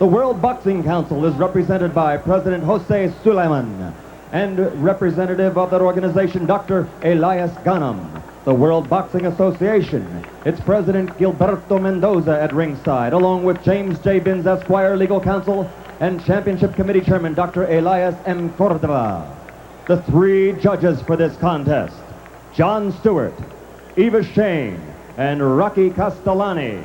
The World Boxing Council is represented by President Jose Suleiman and representative of that organization, Dr. Elias Ghanem. The World Boxing Association, its president Gilberto Mendoza at ringside, along with James J. Binns, Esquire, legal counsel, and championship committee chairman, Dr. Elias M. Cordova. The three judges for this contest, John Stewart, Eva Shane, and Rocky Castellani.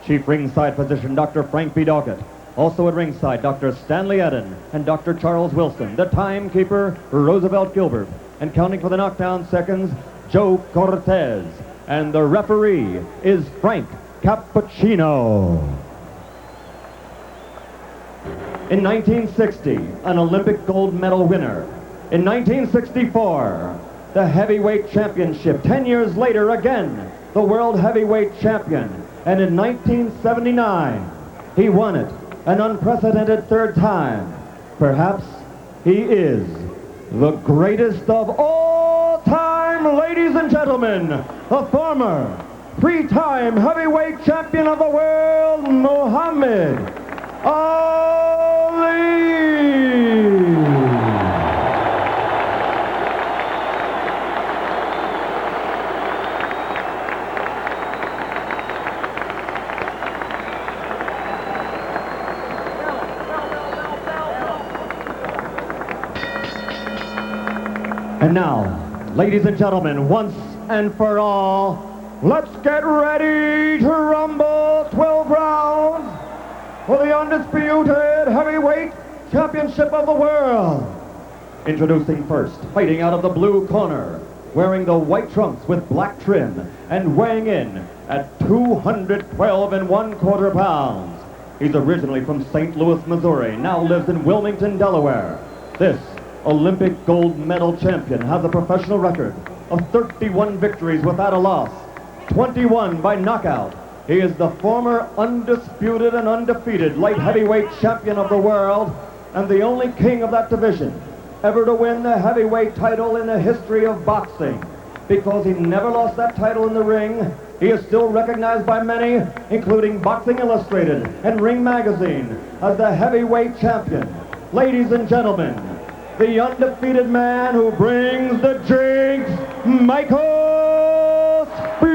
Chief ringside physician, Dr. Frank B. Doggett. Also at ringside, Dr. Stanley Eden and Dr. Charles Wilson. The timekeeper, Roosevelt Gilbert. And counting for the knockdown seconds, Joe Cortez. And the referee is Frank Cappuccino. In 1960, an Olympic gold medal winner. In 1964, the heavyweight championship. 10 years later, again, the world heavyweight champion. And in 1979, he won it an unprecedented third time. Perhaps he is the greatest of all time, ladies and gentlemen, the former three-time heavyweight champion of the world, Muhammad Ali. And now, ladies and gentlemen, once and for all, let's get ready to rumble 12 rounds for the undisputed heavyweight championship of the world. Introducing first, fighting out of the blue corner, wearing the white trunks with black trim, and weighing in at 212 1/4 pounds. He's originally from St. Louis, Missouri, now lives in Wilmington, Delaware. This Olympic gold medal champion has a professional record of 31 victories without a loss, 21 by knockout. He is the former undisputed and undefeated light heavyweight champion of the world and the only king of that division ever to win the heavyweight title in the history of boxing. Because he never lost that title in the ring, he is still recognized by many, including Boxing Illustrated and Ring Magazine, as the heavyweight champion. Ladies and gentlemen, the undefeated man who brings the drinks, Michael Spinks.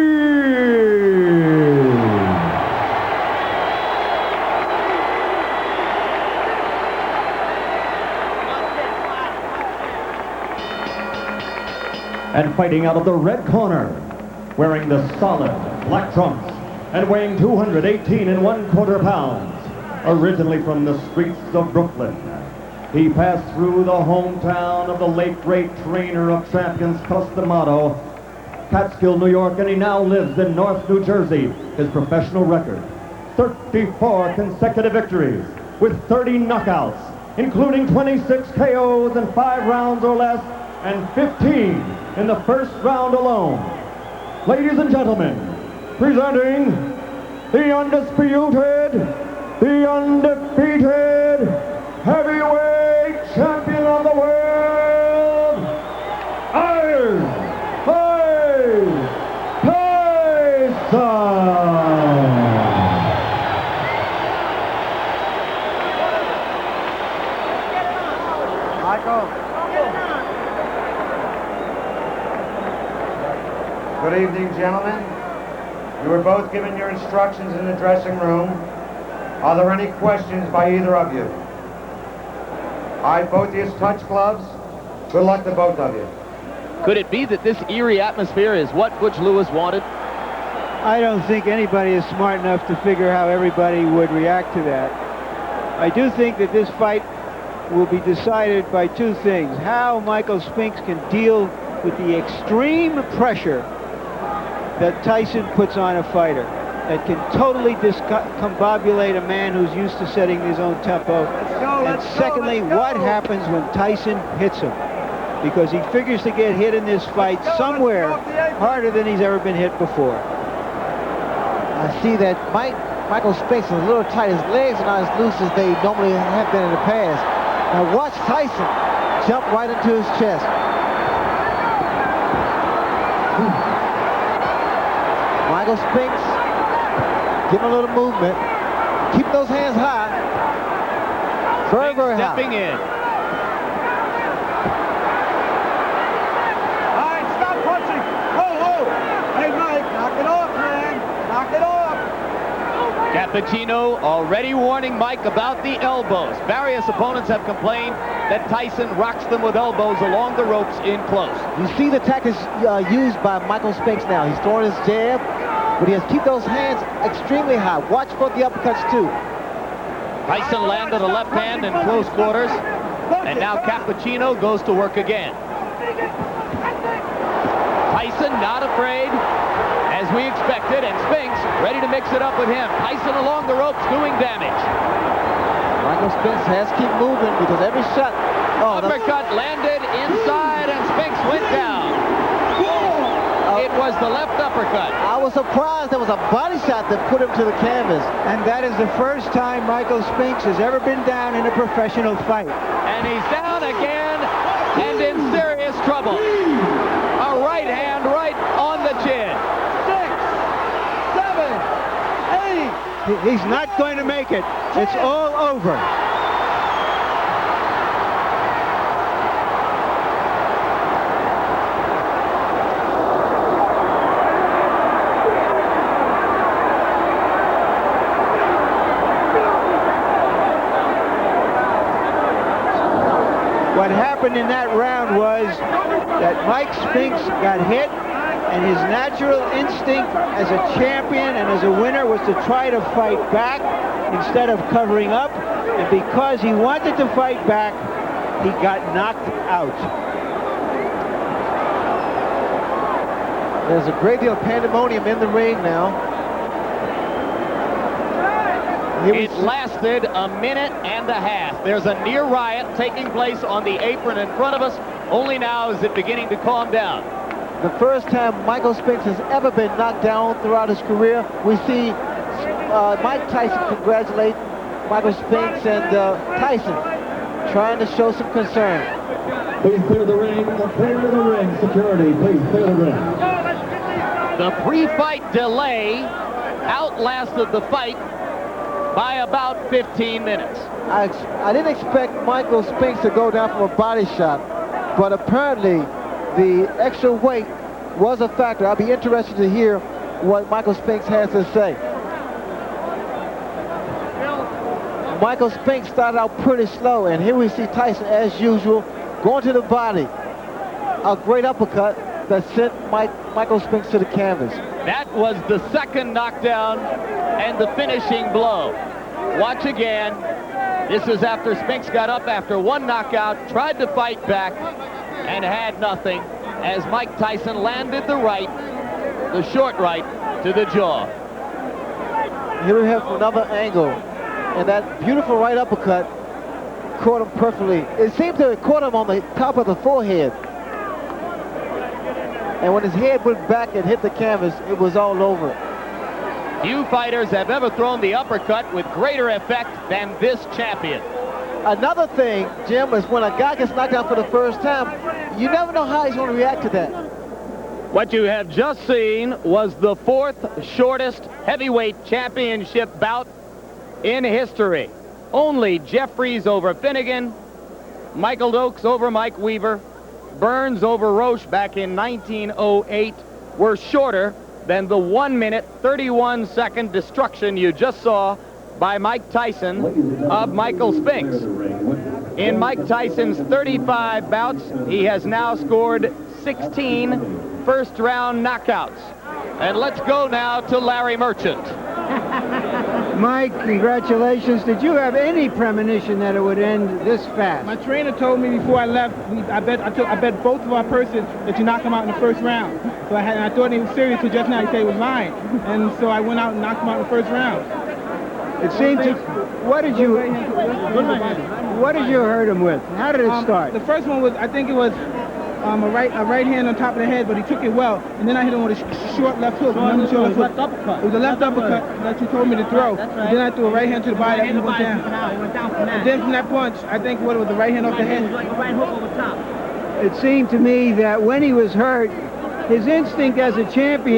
And fighting out of the red corner, wearing the solid black trunks and weighing 218 1/4 pounds, originally from the streets of Brooklyn. He passed through the hometown of the late great trainer of champions, Cus D'Amato, Catskill, New York, and he now lives in North New Jersey. His professional record, 34 consecutive victories with 30 knockouts, including 26 KOs in 5 rounds or less, and 15 in the first round alone. Ladies and gentlemen, presenting the undisputed, the undefeated heavyweight champion of the world, Tyson. Michael. Good evening, gentlemen. You were both given your instructions in the dressing room. Are there any questions by either of you? All right, both of you touch gloves. Good luck to both of you. Could it be that this eerie atmosphere is what Butch Lewis wanted? I don't think anybody is smart enough to figure how everybody would react to that. I do think that this fight will be decided by two things. How Michael Spinks can deal with the extreme pressure that Tyson puts on a fighter that can totally discombobulate a man who's used to setting his own tempo. And secondly, what happens when Tyson hits him? Because he figures to get hit in this fight somewhere harder than he's ever been hit before. I see that Michael Spinks is a little tight. His legs are not as loose as they normally have been in the past. Now watch Tyson jump right into his chest. Michael Spinks, give him a little movement. Keep those hands high. Very, Spinks very high. stepping in. All right, stop punching. Whoa. Hey, Mike, knock it off, man. Knock it off. Cappuccino already warning Mike about the elbows. Various opponents have complained that Tyson rocks them with elbows along the ropes in close. You see the tactics used by Michael Spinks now. He's throwing his jab, but he has to keep those hands extremely high. Watch for the uppercuts, too. Tyson landed a left hand in close quarters, and now Cappuccino goes to work again. Tyson not afraid, as we expected, and Spinks ready to mix it up with him. Tyson along the ropes doing damage. Michael Spinks has to keep moving because every shot... Uppercut landed inside, and Spinks went down. It was the left uppercut. I was surprised there was a body shot that put him to the canvas. And that is the first time Michael Spinks has ever been down in a professional fight. And he's down again and in serious trouble. A right hand right on the chin. 6, 7, 8. He's not going to make it. It's all over. What happened in that round was that Mike Spinks got hit, and his natural instinct as a champion and as a winner was to try to fight back instead of covering up. And because he wanted to fight back, he got knocked out. There's a great deal of pandemonium in the ring now. It lasted a minute and a half. There's a near riot taking place on the apron in front of us. Only now is it beginning to calm down. The first time Michael Spinks has ever been knocked down throughout his career. We see Mike Tyson congratulate Michael Spinks, and Tyson trying to show some concern. Please clear the ring. Clear the ring. Security, please clear the ring. The pre-fight delay outlasted the fight by about 15 minutes. I didn't expect Michael Spinks to go down from a body shot, but apparently the extra weight was a factor. I'll be interested to hear what Michael Spinks has to say. Michael Spinks started out pretty slow, and here we see Tyson, as usual, going to the body. A great uppercut that sent Michael Spinks to the canvas. That was the second knockdown and the finishing blow. Watch again. This is after Spinks got up after one knockout, tried to fight back, and had nothing, as Mike Tyson landed the right, the short right, to the jaw. Here we have another angle, and that beautiful right uppercut caught him perfectly. It seemed to have caught him on the top of the forehead. And when his head went back and hit the canvas, it was all over. Few fighters have ever thrown the uppercut with greater effect than this champion. Another thing, Jim, is when a guy gets knocked out for the first time, you never know how he's going to react to that. What you have just seen was the fourth shortest heavyweight championship bout in history. Only Jeffries over Finnegan, Michael Oakes over Mike Weaver, Burns over Roche back in 1908 were shorter than the 1 minute, 31 second destruction you just saw by Mike Tyson of Michael Spinks. In Mike Tyson's 35 bouts, he has now scored 16 first-round knockouts. And let's go now to Larry Merchant. Mike, congratulations. Did you have any premonition that it would end this fast? My trainer told me before I left, I bet both of our purses that you knock him out in the first round. So I thought he was serious, so just now he said he was lying. And so I went out and knocked him out in the first round. It seemed to... What did you hurt him with? How did it start? The first one was, I think it was a right hand on top of the head, but he took it well. And then I hit him with a short left hook. It was a left uppercut. It was a left uppercut that you told me to throw. That's right. And then I threw a right hand to the body. He went down. He went down from that. And then from that punch, I think what it was, the right hand off the head. It was like a right hook over top. It seemed to me that when he was hurt, his instinct as a champion